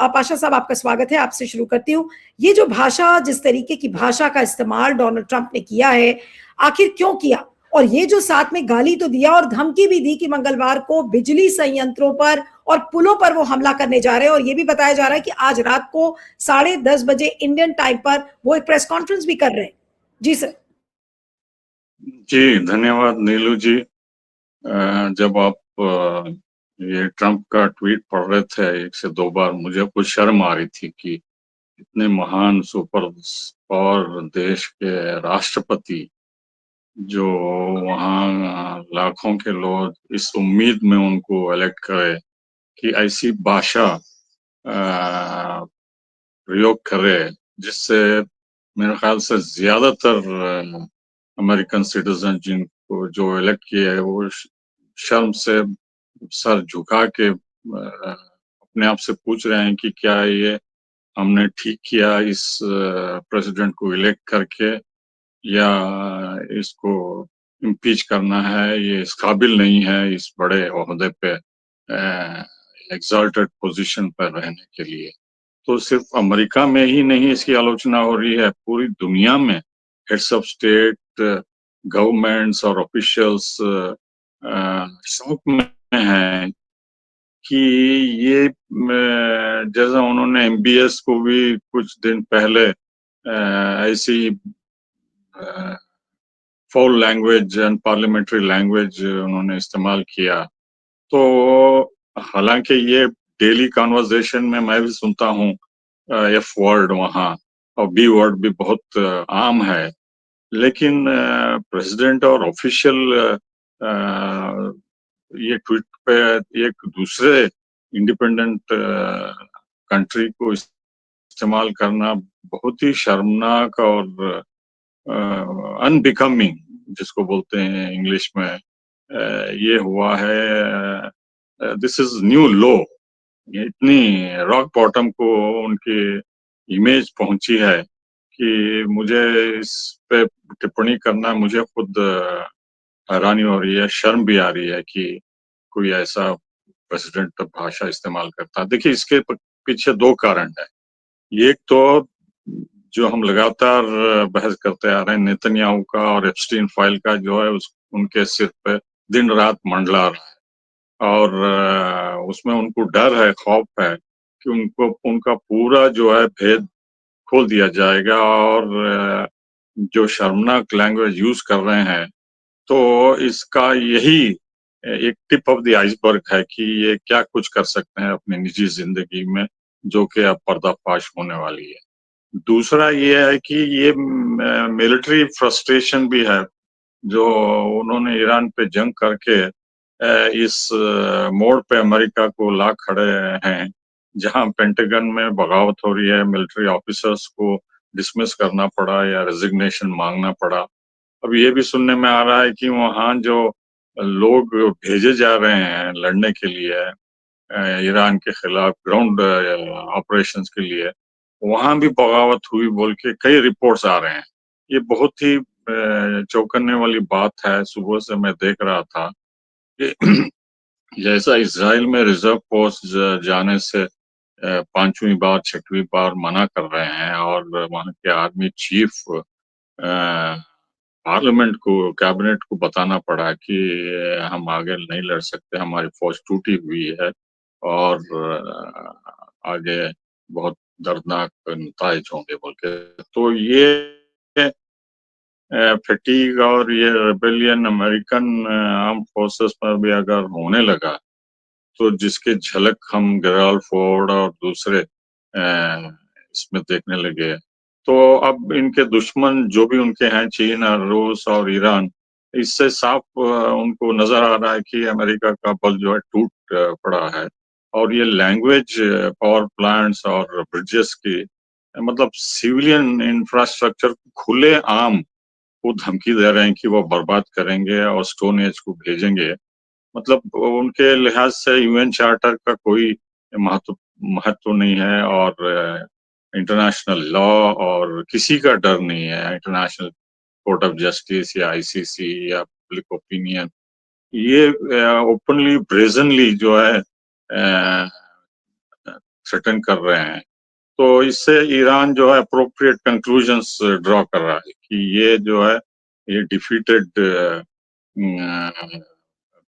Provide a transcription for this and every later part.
पाशा साहब, आपका स्वागत है। आपसे शुरू करती हूँ। ये जो भाषा, जिस तरीके की भाषा का इस्तेमाल डोनाल्ड ट्रंप ने किया है, आखिर क्यों किया? और ये जो साथ में गाली तो दिया और धमकी भी दी कि मंगलवार को बिजली संयंत्रों पर और पुलों पर वो हमला करने जा रहे हैं, और ये भी बताया जा रहा है कि आज रात को 10:30 बजे इंडियन टाइम पर वो एक प्रेस कॉन्फ्रेंस भी कर रहे हैं। जी सर। जी, धन्यवाद नीलू जी। जब आप ये ट्रंप का ट्वीट पढ़ रहे थे 1 से 2 बार, मुझे कुछ शर्म आ रही थी कि इतने महान सुपर पावर देश के राष्ट्रपति, जो वहाँ लाखों के लोग इस उम्मीद में उनको इलेक्ट करे कि ऐसी भाषा प्रयोग करे जिससे मेरे ख्याल से ज्यादातर अमेरिकन सिटीजन जिनको जो इलेक्ट किए है वो शर्म से सर झुका के अपने आप से पूछ रहे हैं कि क्या ये हमने ठीक किया इस प्रेसिडेंट को इलेक्ट करके, या इसको इम्पीच करना है, ये इस काबिल नहीं है इस बड़े ओहदे पे एक्सल्टेड पोजीशन पर रहने के लिए। तो सिर्फ अमेरिका में ही नहीं इसकी आलोचना हो रही है, पूरी दुनिया में हेड्स ऑफ स्टेट, गवर्नमेंट्स और ऑफिशियल्स शौक में हैं कि ये जैसा उन्होंने एमबीएस को भी कुछ दिन पहले ऐसी foul language and parliamentary language उन्होंने इस्तेमाल किया। तो हालांकि ये डेली कॉन्वर्सेशन में मैं भी सुनता हूँ एफ वर्ड वहाँ, और बी वर्ड भी बहुत आम है, लेकिन प्रेसिडेंट और ऑफिशियल ये ट्वीट पे एक दूसरे इंडिपेंडेंट कंट्री को इस्तेमाल करना बहुत ही शर्मनाक और अनबिकमिंग, जिसको बोलते हैं इंग्लिश में, ये हुआ है। दिस इज न्यू लो। इतनी रॉक बॉटम को उनकी इमेज पहुंची है कि मुझे इस पे टिप्पणी करना मुझे खुद हैरानी हो रही है, शर्म भी आ रही है कि कोई ऐसा प्रेसिडेंट भाषा इस्तेमाल करता है। देखिए, इसके पीछे 2 कारण है। एक तो जो हम लगातार बहस करते आ रहे हैं, नेतन्याहू का और एप्स्टीन फाइल का जो है उस उनके सिर पे दिन रात मंडला रहा है, और उसमें उनको डर है, खौफ है कि उनको उनका पूरा जो है भेद खोल दिया जाएगा, और जो शर्मनाक लैंग्वेज यूज कर रहे हैं, तो इसका यही एक टिप ऑफ द आइसबर्ग है कि ये क्या कुछ कर सकते हैं अपनी निजी जिंदगी में, जो कि अब पर्दाफाश होने वाली है। दूसरा ये है कि ये मिलिट्री फ्रस्ट्रेशन भी है, जो उन्होंने ईरान पे जंग करके इस मोड़ पे अमेरिका को ला खड़े हैं, जहां पेंटागन में बगावत हो रही है, मिलिट्री ऑफिसर्स को डिसमिस करना पड़ा या रेजिग्नेशन मांगना पड़ा। अब ये भी सुनने में आ रहा है कि वहाँ जो लोग भेजे जा रहे हैं लड़ने के लिए ईरान के खिलाफ ग्राउंड ऑपरेशंस के लिए, वहाँ भी बगावत हुई बोल के कई रिपोर्ट्स आ रहे हैं। ये बहुत ही चौंकाने वाली बात है। सुबह से मैं देख रहा था कि जैसा इजराइल में रिजर्व पोस्ट जाने से 5वीं बार 6वीं बार मना कर रहे हैं, और वहाँ के आर्मी चीफ पार्लियामेंट को, कैबिनेट को बताना पड़ा कि हम आगे नहीं लड़ सकते, हमारी फौज टूटी हुई है, और आगे बहुत दर्दनाक नताइज होंगे बोल के। तो ये फटीग और ये रेबेलियन अमेरिकन आर्म फोर्सेस पर भी अगर होने लगा, तो जिसके झलक हम गेराल्ड फोर्ड और दूसरे इसमें देखने लगे, तो अब इनके दुश्मन जो भी उनके हैं, चीन और रूस और ईरान, इससे साफ उनको नजर आ रहा है कि अमेरिका का बल जो है टूट पड़ा है। और ये लैंग्वेज पावर प्लांट्स और ब्रिजेस की, मतलब सिविलियन इंफ्रास्ट्रक्चर खुले आम वो धमकी दे रहे हैं कि वो बर्बाद करेंगे और स्टोन एज को भेजेंगे। मतलब उनके लिहाज से यूएन चार्टर का कोई महत्व नहीं है, और इंटरनेशनल लॉ और किसी का डर नहीं है, इंटरनेशनल कोर्ट ऑफ जस्टिस या आईसीसी या पब्लिक ओपिनियन। ये ओपनली ब्रेजनली जो है थ्रेटन कर रहे हैं। तो इससे ईरान जो है अप्रोप्रिएट कंक्लूजन्स ड्रॉ कर रहा है कि ये जो है ये डिफीटेड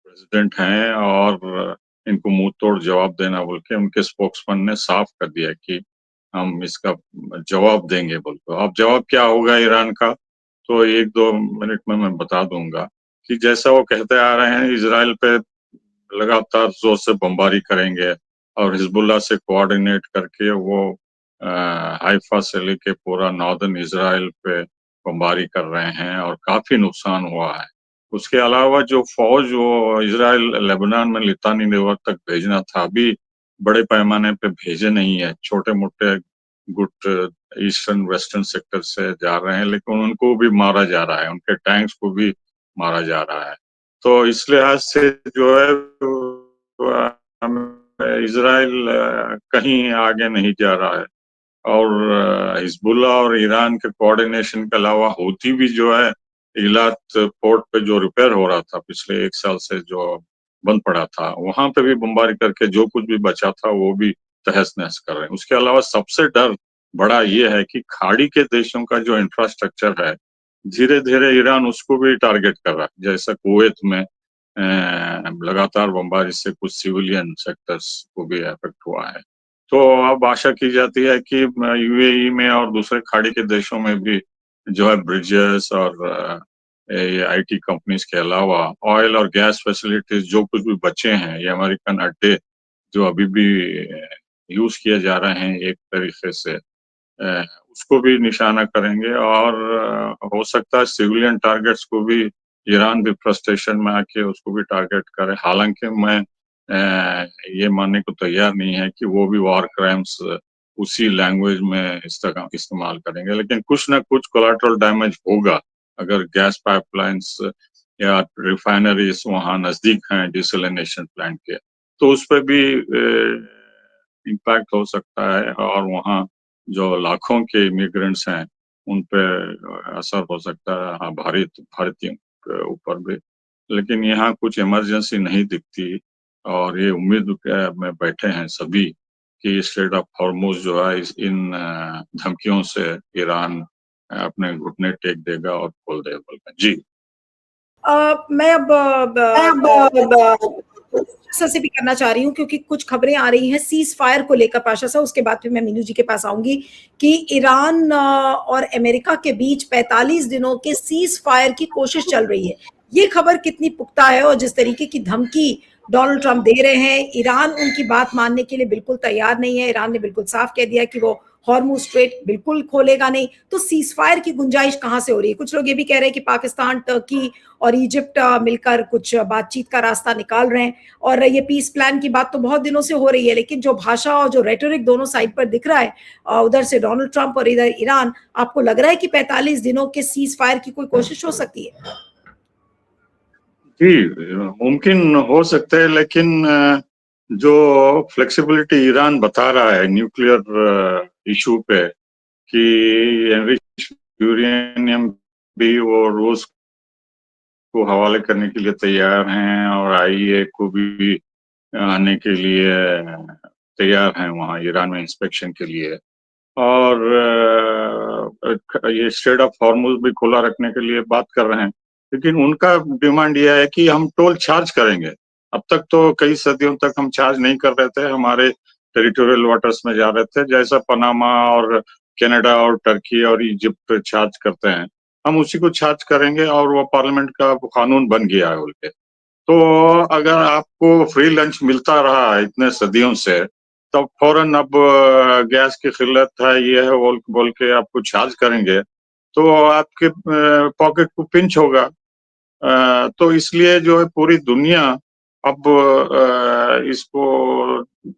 प्रेसिडेंट हैं और इनको मुंह तोड़ जवाब देना बोल के उनके स्पोक्समैन ने साफ कर दिया कि हम इसका जवाब देंगे बोल के। अब जवाब क्या होगा ईरान का, तो 1-2 मिनट में मैं बता दूंगा कि जैसा वो कहते आ रहे हैं इजराइल पे लगातार जोर से बमबारी करेंगे और हिजबुल्लाह से कोऑर्डिनेट करके वो हाइफा से लेके पूरा नॉर्दर्न इजराइल पे बमबारी कर रहे हैं और काफी नुकसान हुआ है। उसके अलावा जो फौज वो इजराइल लेबनान में लितानी नेवर तक भेजना था, अभी बड़े पैमाने पे भेजे नहीं है, छोटे-मोटे गुट ईस्टर्न वेस्टर्न सेक्टर से जा रहे हैं, लेकिन उनको भी मारा जा रहा है, उनके टैंक्स को भी मारा जा रहा है। तो इस लिहाज से जो है इजराइल कहीं आगे नहीं जा रहा है और हिजबुल्लाह और ईरान के कोऑर्डिनेशन के अलावा हूती भी जो है इलात पोर्ट पे जो रिपेयर हो रहा था पिछले 1 साल से जो बंद पड़ा था, वहां पे भी बमबारी करके जो कुछ भी बचा था वो भी तहस-नहस कर रहे हैं। उसके अलावा सबसे डर बड़ा ये है कि खाड़ी के देशों का जो इंफ्रास्ट्रक्चर है, धीरे-धीरे ईरान उसको भी टारगेट कर रहा है। जैसे कुवैत में लगातार बमबारी से कुछ सिविलियन सेक्टर्स को भी इफेक्ट हुआ है। तो अब आशा की जाती है कि यूएई में और दूसरे खाड़ी के देशों में भी जो है ब्रिजेस और ये आईटी कंपनीज के अलावा ऑयल और गैस फैसिलिटीज जो कुछ भी बचे हैं, ये अमेरिकन अड्डे जो अभी भी यूज किए जा रहे हैं एक तरीके से, उसको भी निशाना करेंगे और हो सकता है सिविलियन टारगेट्स को भी ईरान भी फ्रस्ट्रेशन में आके उसको भी टारगेट करे। हालांकि मैं ये मानने को तैयार नहीं है कि वो भी वॉर क्राइम्स उसी लैंग्वेज में इस्तेमाल करेंगे, लेकिन कुछ ना कुछ कोलैटरल डैमेज होगा अगर गैस पाइपलाइंस या रिफाइनरीज वहाँ नजदीक हैं डिसैलिनेशन प्लांट के, तो उस पे भी इम्पैक्ट हो सकता है और वहाँ जो लाखों के इमिग्रेंट्स हैं, उन पे असर हो सकता है, हाँ, भारतीयों के ऊपर भी। लेकिन यहाँ कुछ इमरजेंसी नहीं दिखती और ये उम्मीद में बैठे हैं सभी कि स्ट्रेट ऑफ हॉर्मुज़ जो है इन धमकियों से ईरान अपने घुटने टेक देगा और खोल देगा बोल के। जी। मैं अब ब पाशा से भी करना चाह रही हूँ क्योंकि कुछ खबरें आ रही हैं सीज़ फायर को लेकर पाशा साहब, उसके बाद फिर मैं मीनू जी के पास आऊँगी कि ईरान और अमेरिका के बीच 45 दिनों के सीज़ फायर की कोशिश चल रही है। ये खबर कितनी पुख्ता है और जिस तरीके की धमकी डोनाल्ड ट्रंप दे रहे हैं, ईरान उनकी बात मानने के लिए बिल्कुल तैयार नहीं है। ईरान ने बिल्कुल साफ कह दिया कि वो हॉर्मुज स्ट्रेट बिल्कुल खोलेगा नहीं। तो सीज़ फायर की गुंजाइश कहाँ से हो रही है? कुछ लोग ये भी कह रहे हैं कि पाकिस्तान, टर्की और इजिप्ट मिलकर कुछ बातचीत का रास्ता निकाल रहे हैं और ये पीस प्लान की बात तो बहुत दिनों से हो रही है, लेकिन जो भाषा और जो रेटोरिक दोनों साइड पर दिख रहा है, उधर से डोनाल्ड ट्रंप और इधर ईरान, आपको लग रहा है कि 45 दिनों के सीज़ फायर की कोई कोशिश हो सकती है? जी, मुमकिन हो सकता है, लेकिन जो फ्लेक्सिबिलिटी ईरान बता रहा है न्यूक्लियर इशू पे कि एनरिच्ड यूरेनियम भी वो रूस को हवाले करने के लिए तैयार हैं और आईईए को भी आने के लिए तैयार हैं वहाँ ईरान में इंस्पेक्शन के लिए। और ये स्ट्रेट ऑफ हॉर्मुज भी खुला रखने के लिए बात कर रहे हैं, लेकिन उनका डिमांड यह है कि हम टोल चार्ज करेंगे। अब तक तो कई सदियों तक हम चार्ज नहीं कर रहे थे, हमारे टेरिटोरियल वाटर्स में जा रहे थे, जैसा पनामा और कनाडा और टर्की और इजिप्ट चार्ज करते हैं, हम उसी को चार्ज करेंगे और वो पार्लियामेंट का कानून बन गया है बोल के। तो अगर आपको फ्री लंच मिलता रहा है इतने सदियों से, तब फौरन अब गैस की किल्लत है, ये है बोल बोल के आपको चार्ज करेंगे, तो आपके पॉकेट को पिंच होगा। तो इसलिए जो है पूरी दुनिया अब इसको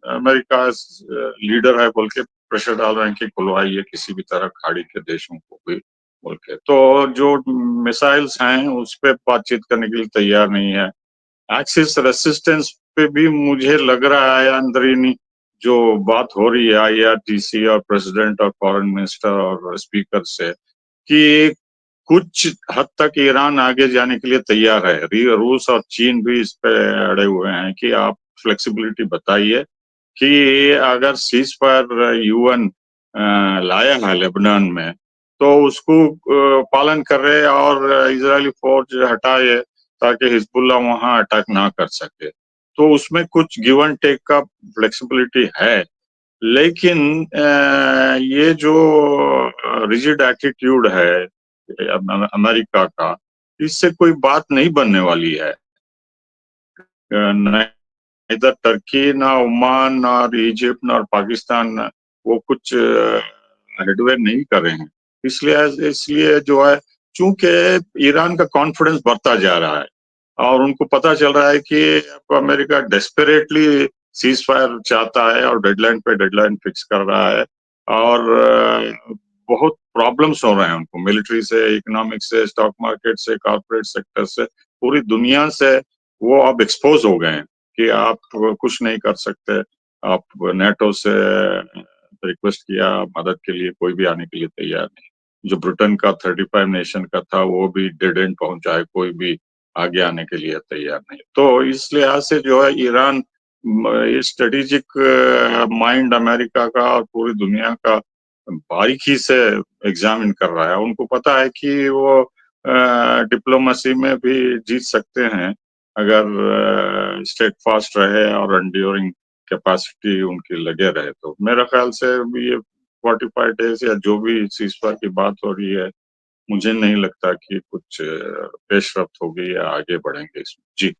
अमेरिका लीडर है बोल के प्रेशर डाल रहे हैं कि खुलवाइए किसी भी तरह खाड़ी के देशों को भी बोल के। तो जो मिसाइल्स हैं उस पे बातचीत करने के लिए तैयार नहीं है। एक्सिस रेसिस्टेंस पे भी मुझे लग रहा है अंदरूनी जो बात हो रही है आईआरटीसी और प्रेसिडेंट और फॉरेन मिनिस्टर और स्पीकर से कि कुछ हद तक ईरान आगे जाने के लिए तैयार है। रूस और चीन भी इस पे अड़े हुए हैं कि आप फ्लेक्सिबिलिटी बताइए कि अगर सीज फायर यूएन लाया है लेबनान में, तो उसको पालन करे और इजरायली फौज हटाए ताकि हिजबुल्लाह वहां अटैक ना कर सके। तो उसमें कुछ गिव एंड टेक का फ्लेक्सिबिलिटी है, लेकिन ये जो रिजिड एटीट्यूड है अमेरिका का, इससे कोई बात नहीं बनने वाली है। न इधर टर्की, ना ओमान, ना इजिप्ट, ना पाकिस्तान वो कुछ हेडवे नहीं कर रहे हैं। इसलिए इसलिए जो है, चूंकि ईरान का कॉन्फिडेंस बढ़ता जा रहा है और उनको पता चल रहा है कि अब अमेरिका डेस्परेटली सीज फायर चाहता है और डेडलाइन पे डेडलाइन फिक्स कर रहा है, और बहुत प्रॉब्लम्स हो रहे हैं उनको, मिलिट्री से, इकोनॉमिक से, स्टॉक मार्केट से, कॉर्पोरेट सेक्टर से, पूरी दुनिया से वो अब एक्सपोज हो गए हैं कि आप कुछ नहीं कर सकते। आप नेटो से रिक्वेस्ट किया मदद के लिए, कोई भी आने के लिए तैयार नहीं। जो ब्रिटेन का 35 नेशन का था वो भी डेड एंड पहुंचा है, कोई भी आगे आने के लिए तैयार नहीं। तो इस लिहाज से जो है ईरान स्ट्रेटेजिक माइंड अमेरिका का और पूरी दुनिया का बारीकी से एग्जामिन कर रहा है। उनको पता है कि वो डिप्लोमेसी में भी जीत सकते हैं अगर स्टेट फास्ट रहे और एंड्योरिंग कैपेसिटी उनकी लगे रहे। तो मेरा ख्याल से ये 45 डेज या जो भी सीजफायर की बात हो रही है, मुझे नहीं लगता कि कुछ पेशरफ्त होगी या आगे बढ़ेंगे इसमें। जी।